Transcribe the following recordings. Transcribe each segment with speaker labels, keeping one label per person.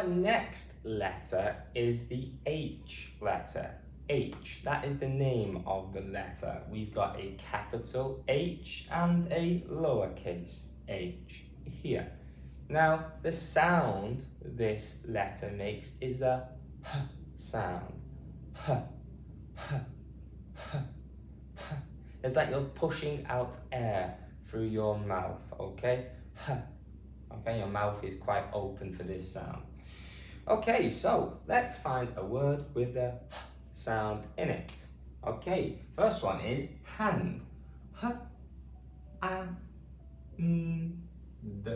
Speaker 1: our next letter is the H letter. H, that is the name of the letter. We've got a capital H and a lowercase h here. Now, the sound this letter makes is the h sound. H, h, h, h. It's like you're pushing out air through your mouth, okay? H. Okay, your mouth is quite open for this sound. Okay, so let's find a word with the h sound in it. Okay, first one is hand. H, a, n, d.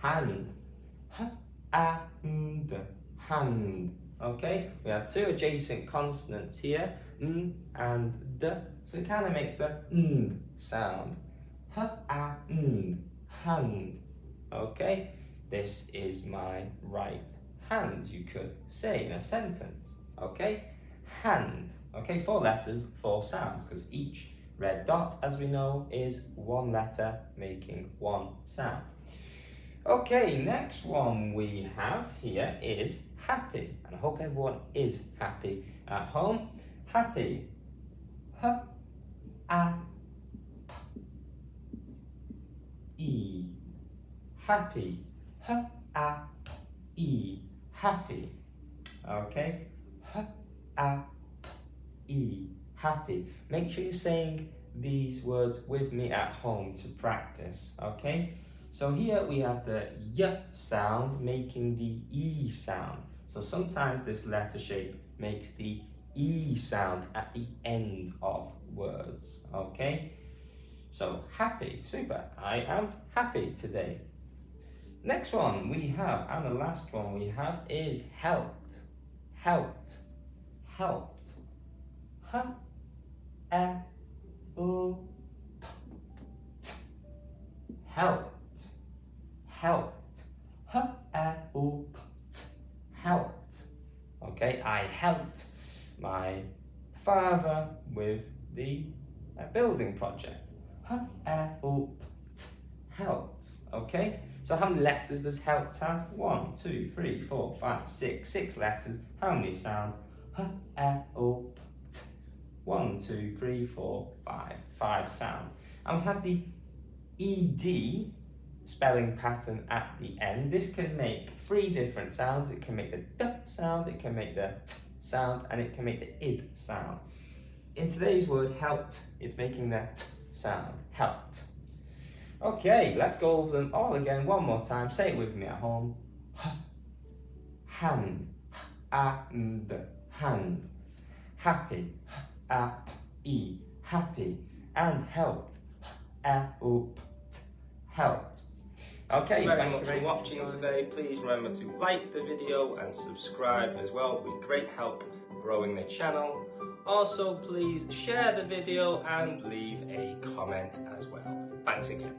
Speaker 1: Hand. H, a, n, d. Hand. Okay, we have two adjacent consonants here, n and d, so it kind of makes the n sound. H, a, n, hand. Okay, this is my right hand, you could say in a sentence. Okay, hand. Okay, 4 letters, 4 sounds, because each red dot, as we know, is 1 letter making 1 sound. Okay, next one we have here is happy, and I hope everyone is happy at home. Happy. H, a, p, e. Happy. H, a, p, e. Happy. Okay. H, a, p, e. Happy. Make sure you're saying these words with me at home to practice. Okay. So here we have the y sound making the e sound. So sometimes this letter shape makes the e sound at the end of words. Okay. So happy. Super. I am happy today. Next one we have, and the last one we have, is helped. Helped. Helped. H, e, l, p, t. Helped. Helped. H, e, l, p, t. Helped. Okay, I helped my father with the building project. H, e, l, p, t. Helped. Okay, so how many letters does helped have? 1, 2, 3, 4, 5, 6. 6 letters. How many sounds? H, e, l, p, t. 1, 2, 3, 4, 5. 5 sounds. And we have the ed spelling pattern at the end. This can make 3 different sounds. It can make the d sound, it can make the t sound, and it can make the id sound. In today's word helped, it's making the t sound. Helped. Okay, let's go over them all again one more time. Say it with me at home. H, hand. H, a, n, d. Hand. Happy. H, a, p, e. Happy. And helped. H, e, l, p, t. Helped. Okay, thank you very much for watching today. Please remember to like the video and subscribe as well. It would be great help growing the channel. Also, please share the video and leave a comment as well. Thanks again.